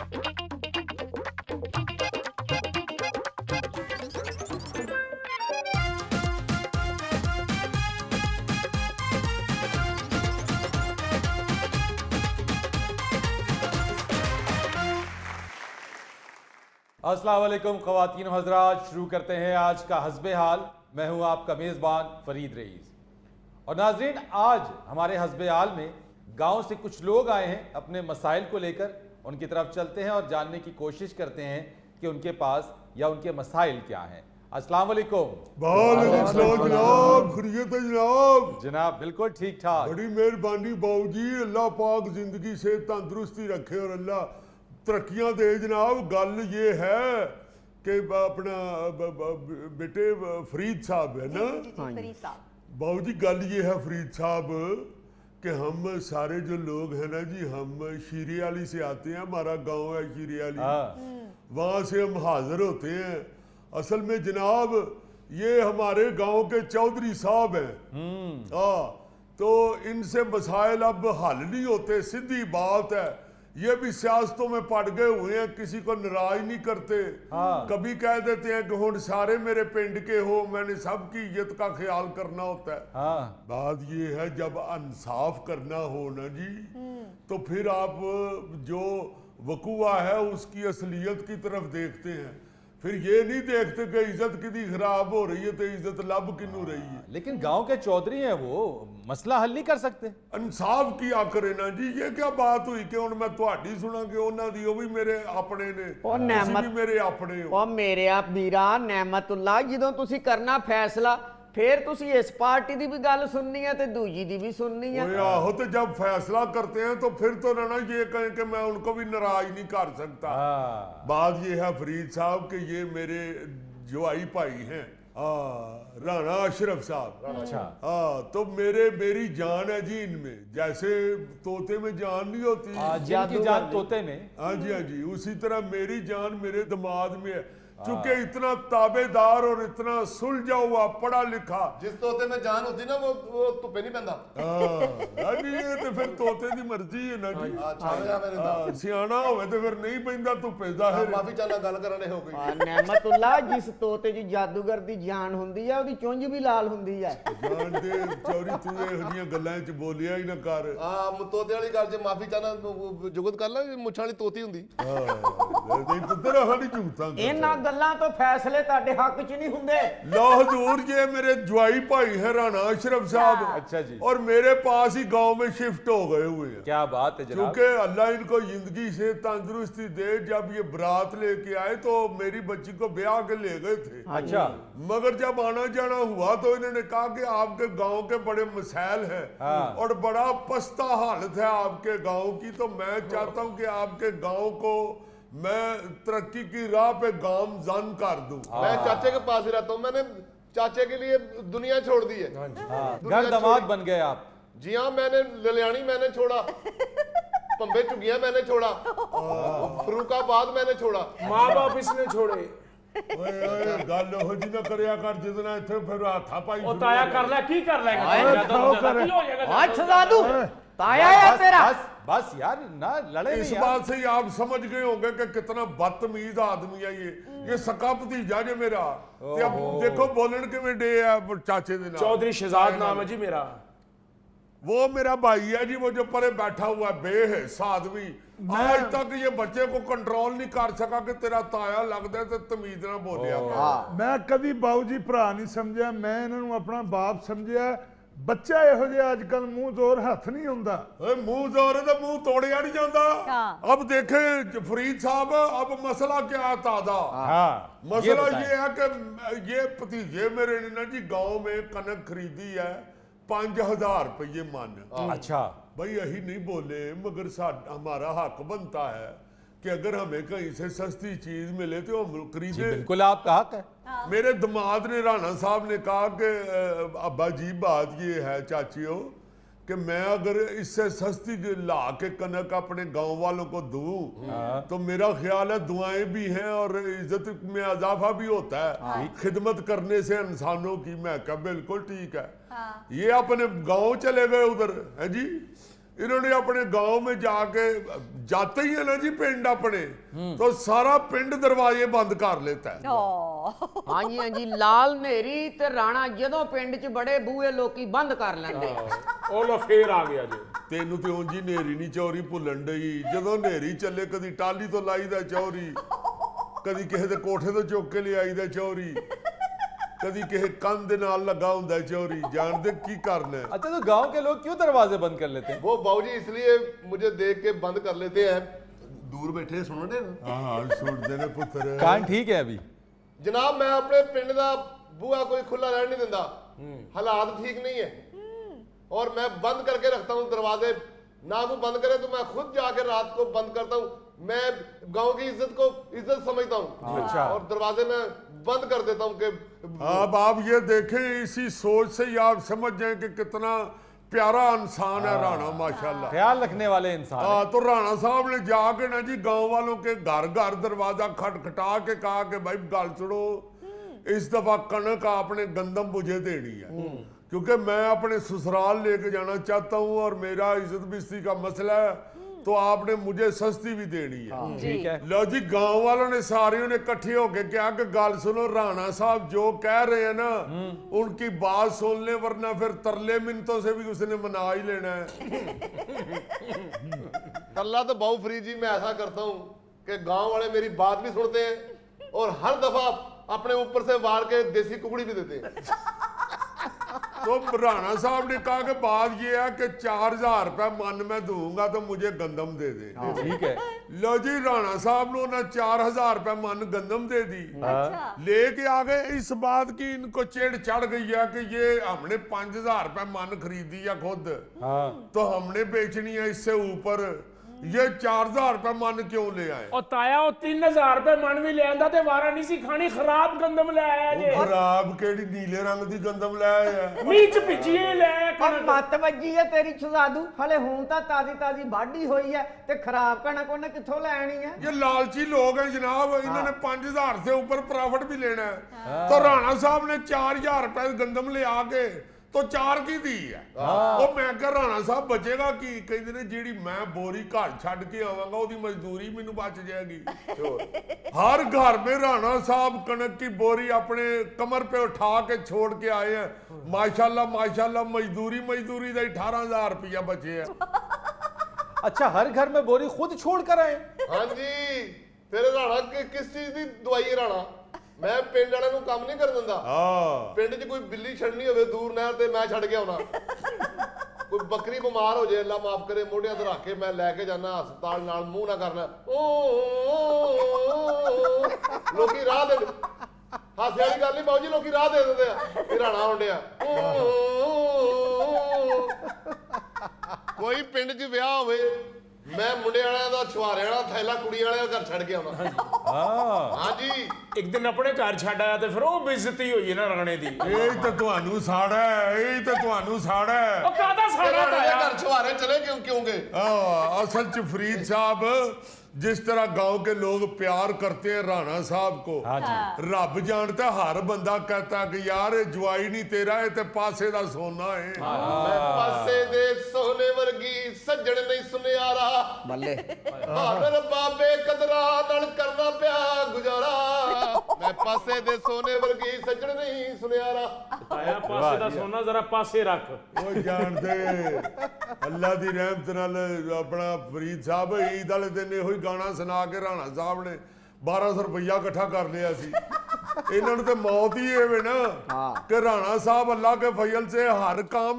अस्सलाम वालेकुम ख़वातीन हज़रात, शुरू करते हैं आज का हस्बे हाल। मैं हूं आपका मेज़बान फरीद रईस। और नाज़रीन, आज हमारे हस्बे हाल में गांव से कुछ लोग आए हैं अपने मसाइल को लेकर। उनकी तरफ चलते हैं और जानने की कोशिश करते हैं कि उनके पास या उनके मसाइल क्या हैं। अस्सलाम वालेकुम। जनाब, खैरियत है जनाब? जनाब बिल्कुल ठीक ठाक। बड़ी मेहरबानी बाबूजी, अल्लाह पाक जिंदगी से तंदुरुस्ती रखे और अल्लाह तरक्कियां दे जनाब। गल ये है कि अपना बेटे फरीद साहब है ना, फरीद साहब। बाबूजी गल ये है फरीद साहब कि हम सारे जो लोग हैं ना जी, हम शीरे वाली से आते हैं, हमारा गांव है शीरे वाली, वहाँ से हम हाजिर होते हैं। असल में जनाब ये हमारे गांव के चौधरी साहब हैं। तो इनसे मसाइल अब हल नहीं होते, सीधी बात है। ये भी सियासतों में पड़ गए हुए हैं, किसी को नाराज नहीं करते। कभी कह देते हैं कि हुण सारे मेरे पिंड के हो, मैंने सबकी इज्जत का ख्याल करना होता है। बात ये है, जब इंसाफ करना हो ना जी, तो फिर आप जो वकूआ है उसकी असलियत की तरफ देखते हैं। फिर ये नहीं देखते कि इज्जत कितनी खराब हो रही है तो इज्जत लब किनू रही है। लेकिन गांव के चौधरी हैं, वो मसला हल नहीं कर सकते। इंसाफ किया करे ना जी। ये क्या बात हुई कि हुण मैं तुहाडी सुना कि उन्हां दी, वो भी मेरे अपने ने, तुसीं भी मेरे अपने हो। ओ मेरे आप वीरा नेमतुल्ला, जदों तुसीं करना फैसला फिर तुसी इस पार्टी की भी गल सुननी है ते दूजी की भी सुननी है। आहो, तो जब फैसला करते हैं तो फिर तो ना ये कहें कि मैं उनको भी नाराज नहीं कर सकता। बात ये है फरीद साहब कि ये मेरे जोआई भाई हैं, राणा अशरफ साहब। अच्छा। तो मेरी जान है जी इनमें, जैसे तोते में जान नहीं होती, जिनकी जान तोते में। हाँ जी, हाँ जी, उसी तरह मेरी जान मेरे दिमाग में है। चूंकि इतना ताबेदार और इतना सुलझा हुआ पढ़ा लिखा, जिस तोते में जान होती ना वो तुपे नहीं पैंदा। ये तो फिर तोते की मर्जी है ना जी। सियाना होवे तो फिर नहीं पैंदा तुपे, जाहिर। माफी चाहना गल करने हो गई। नेमतुल्ला, जिस तोते च जादूगर दी जान हुंदी है ओदी चुंझ भी लाल हुंदी है। जान दे चौरी, तू ਇਹੋ ਜਿਹੀਆਂ ਗੱਲਾਂ 'ਚ ਬੋਲਿਆ ਹੀ ਨਾ ਕਰ। तोते वाली गल च माफी चाहना जुगत कर ला, मुछां वाली तोती हुंदी। ਨਹੀਂ ਪੁੱਤਰ ਸਾਡੀ ਝੂਠਾਂ ਇਹਨਾਂ ਗੱਲਾਂ ਤੋਂ ਫੈਸਲੇ ਤੁਹਾਡੇ ਹੱਕ 'ਚ ਨਹੀਂ ਹੁੰਦੇ। लो हजूर, ये मेरे ज्वाई भाई है राणा अशरफ साहब। अच्छा जी। और मेरे पास ही गांव में शिफ्ट हो गए हुए हैं। क्या बात है जनाब। क्योंकि अल्लाह इनको जिंदगी से तंदुरुस्ती दे। जब ये बारात लेके आए तो मेरी बच्ची को ब्याह के ले गए थे। अच्छा। मगर जब आना जाना हुआ तो इन्होंने कहा कि आपके गांव के बड़े मसाइल हैं और बड़ा पस्ता हालत है आपके गांव की, तो मैं चाहता हूं कि आपके गांव को मैं तरक्की की राह पे गामजन कर दूं। मैं चाचे के पास ही रहता हूँ, मैंने चाचे के लिए दुनिया छोड़ दी है। घर दामाद बन गए आप। जी हाँ, मैंने ललियानी मैंने छोड़ा, पंबे चुगिया मैंने छोड़ा, फरूकाबाद मैंने छोड़ा, माँ बाप इसने छोड़े। गल हो जी ना करया कर, जितना इथे फिर हाथा पाई ओ ताया कर ले, की कर लेगा? अच्छा दादू, ताया है तेरा। बस यार ना लड़े। इस बात से ही आप समझ गए होंगे कि कितना बदतमीज आदमी है ये सका भतीजा जे मेरा। अब देखो बोलन किवें डे है चाचे दे नाल। चौधरी शहजाद नाम है जी मेरा। वो मेरा भाई है जी, वो जो परे बैठा हुआ है बेहिस्सा आदमी। आज तक ये बच्चे को कंट्रोल नहीं कर सका कि तेरा ताया लगता है तो तमीज ना बोलिया। मैं कभी बाबू जी भरा नहीं समझा, मैं इन्हों अपना बाप समझा। बच्चा ਇਹੋ ਜਿਹਾ ਅੱਜ ਕੱਲ ਮੂੰਹ ਜ਼ੋਰ ਹੱਥ ਨਹੀਂ ਹੁੰਦਾ। मुंह जोर है तो मुंह तोड़िया नहीं जाता। अब देखे फरीद साहब, अब मसला क्या है ताजा। मसला ये है कि ये भतीजे मेरे ने ना जी गांव में कनक खरीदी है 5000 रुपये मन। अच्छा भाई यही नहीं बोले, मगर हमारा हक बनता है कि अगर हमें कहीं से सस्ती चीज मिले तो हम खरीदे। बिल्कुल आपका हक है। मेरे दामाद ने, राणा साहब ने कहा कि अब्बा जी बात ये है चाचियों कि मैं अगर इससे सस्ती ला के कनक अपने गांव वालों को दूं तो मेरा ख्याल है दुआएं भी हैं और इज्जत में इजाफा भी होता है खिदमत करने से इंसानों की। मैं कहा बिल्कुल ठीक है। ये अपने गांव चले गए उधर है जी। इन्होंने अपने गांव में जाके जाते ही है ना जी पिंड अपने, तो सारा पिंड दरवाजे बंद कर लेता है। ਹਾਂਜੀ ਹਾਂਜੀ ਲਾਲ ਨੇਰੀ ਤੇ ਰਾਣਾ ਜਦੋਂ ਪਿੰਡ 'ਚ ਬੜੇ ਬੂਹੇ ਲੋਕੀ ਬੰਦ ਕਰ ਲੈਂਦੇ ਉਹ ਲੋ ਫੇਰ ਆ ਗਿਆ ਜੀ। ਤੈਨੂੰ ਤੇ ਉਂਝ ਹੀ ਨੇਰੀ ਨਹੀਂ ਚੌਰੀ ਭੁੱਲਣ ਡਈ, ਜਦੋਂ ਨੇਰੀ ਚੱਲੇ ਕਦੀ ਟਾਲੀ ਤੋਂ ਲਾਈਦਾ ਚੌਰੀ, ਕਦੀ ਕਿਸੇ ਦੇ ਕੋਠੇ ਤੋਂ ਚੁੱਕ ਕੇ ਲਿਆਈਦਾ ਚੌਰੀ, कभी किसी कंध दे नाल लगा हुंदा चोरी, जानते की करना है। अच्छा, तो गांव के लोग क्यों दरवाजे बंद कर लेते हैं? वो बाबूजी इसलिए मुझे देख के बंद कर लेते हैं, दूर बैठे सुन रहे ना। हाँ सुनते ने पुत्र। कान ठीक है अभी? जनाब मैं अपने पिंड दा बूहा कोई खुला रहने नहीं दिंदा, हालात ठीक नहीं है और मैं बंद करके रखता हूँ दरवाजे। ना कोई बंद करे तो मैं खुद जाके रात को बंद करता हूँ। मैं गांव की इज्जत को इज्जत समझता हूँ। अच्छा। और दरवाजे में बंद कर देता हूँ कि अब आप ये देखें, इसी सोच से ही आप समझ जाएं कि कितना प्यारा इंसान है राणा माशाल्लाह, ख्याल रखने वाले इंसान हैं। तो राणा साहब ने जाके ना जी गांव वालों के घर घर दरवाजा खटखटा के कहा कि भाई गल सुनो, इस दफा कनक आपने गंदम मुझे देनी है, क्योंकि मैं अपने ससुराल लेके जाना चाहता हूँ और मेरा इज्जत बिस्ती का मसला है, तो आपने मुझे सस्ती भी देनी है। ठीक है। लो जी गांव वालों ने सारे ने इकट्ठे होके क्या कि गल सुनो, राणा साहब जो कह रहे हैं ना उनकी बात सुन ले, वरना फिर तरले मिन्नतों से भी उसने मना ही लेना है। अल्लाह तो बहु फरीद जी, मैं ऐसा करता हूँ कि गांव वाले मेरी बात भी सुनते हैं और हर दफा अपने ऊपर से वार के देसी कुकड़ी भी देते हैं। तो राणा साहब ने कहा कि बात ये है कि 4000 रुपए मन में दूंगा तो मुझे गंदम दे दे। ठीक है। लो जी राणा साहब ने 4000 रुपए मन गंदम दे दी, लेके आ गए। इस बात की इनको चिढ़ चढ़ गई है कि ये हमने 5000 रुपए मन खरीदी है खुद, तो हमने बेचनी है इससे ऊपर, ये 4000 रुपए मन क्यों ले आए? ਉਹ ਤਾਇਆ ਉਹ 3000 ਰੁਪਏ ਮਨ ਵੀ ਲੈ ਆਂਦਾ ਤੇ ਵਾਰਾ ਨਹੀਂ ਸੀ ਖਾਣੀ, ਖਰਾਬ ਗੰਦਮ ਲੈ ਆਇਆ ਜੇ। खराब केड़ी नीले रंग दी गंदम ले आया? ਮੀਂਹ ਚ ਭਿੱਜੀਏ ਲੈ ਆਇਆ ਔਰ ਕਣਕ। ਮੱਤ ਵੱਜੀ ਹੈ ਤੇਰੀ ਛੁਦਾਦੂ, ਹਲੇ ਹੁਣ ਤਾਂ ਤਾਜ਼ੀ ਤਾਜ਼ੀ ਵਾਢੀ ਹੋਈ ਹੈ ਤੇ ਖਰਾਬ ਕਣਕ ਉਹਨੇ ਕਿੱਥੋਂ ਲੈਣੀ ਹੈ? ये लालची लोग हैं जनाब, इन्होंने 5000 से ऊपर प्रॉफिट भी लेना है। तो राणा साहब ने 4000 रुपए गंदम ले आके तो 4 की दी है। वो मैं कह राणा साहब बचेगा की? कहते ने जेड़ी मैं बोरी घर छड़ के आवांगा ओदी मजदूरी मैनू बच जाएगी। हर घर में राणा साहब कणक की बोरी अपने कमर पे उठा के छोड़ के आए हैं। माशाल्लाह माशाल्लाह, मजदूरी का 18000 रुपया बचे है। अच्छा, हर घर में बोरी खुद छोड़ कर आए? हाँ जी, फिर राणा किस चीज की दवाई है राणा? मैं पिंड वाले काम नहीं कर दिंदा। पिंड च कोई बिल्ली छड़नी होवे दूर नहर ते मैं छड़ के आउना। कोई बकरी बीमार हो जाए, अल्लाह माफ करे, मोढ़ियां ते रख के मैं लेके जाना हस्पताल, नाल मुंह ना करना लोकी राह दे, हासे वाली गल नहीं बाबू जी, लोकी राह दे दिंदे आ कि राणा आउंडिया। कोई पिंड च विआह होवे, मैं मुंडे वालियां दा छुहारे वाला थैला कुड़ी वालियां घर छड़ के आउना। हाँ जी, ਇੱਕ ਦਿਨ ਆਪਣੇ ਘਰ ਛੱਡ ਆਇਆ ਤੇ ਫਿਰ ਉਹ ਬੇਇੱਜ਼ਤੀ ਹੋਈ ਹੈ ਨਾ ਰਾਣੇ ਦੀ। ਇਹ ਤਾਂ ਤੁਹਾਨੂੰ ਸਾੜਾ ਹੈ, ਇਹ ਤਾਂ ਤੁਹਾਨੂੰ ਸਾੜਾ ਹੈ। ਉਹ ਕਾਹਦਾ ਸਾੜਾ ਤਾਇਆ? घर छुहारे चले क्यों गए? असल च फरीद साहब, जिस तरह गांव के लोग प्यार करते हैं राणा साहब को, रब जानता हर बंदा कहता कि यार ये जवाई नहीं तेरा, ये ते पासे दा सोना है। मैं पासे दे सोने वर्गी सज्जण नहीं सुनियारा, ਬੱਲੇ हार बाबे कदरा नाल करना पिया गुजारा। मैं पासे दे सोने वर्गी सज्जण नहीं सुनियारा। ਤਾਇਆ ਪਾਸੇ ਦਾ ਸੋਨਾ ਜ਼ਰਾ ਪਾਸੇ ਰੱਖ। ਉਹ ਜਾਣਦੇ ਅੱਲਾ ਦੀ ਰਹਿਮਤ ਨਾਲ ਆਪਣਾ ਫਰੀਦ ਸਾਹਿਬ ਈਦ ਵਾਲੇ ਦਿਨ ਇਹੋ ਹੀ ਗਾਣਾ ਸੁਣਾ ਕੇ ਰਾਣਾ ਸਾਹਿਬ ਨੇ 1200 ਰੁਪਇਆ ਇਕੱਠਾ ਕਰ ਲਿਆ ਸੀ। ਇਹਨਾਂ ਨੂੰ ਤੇ ਮੌਤ ਹੀ ਐਵੇਂ ਨਾ ਕਿ ਰਾਣਾ ਸਾਹਿਬ ਅੱਲਾ ਕੇ ਫਜ਼ਲ ਸੇ ਹਰ ਕੰਮ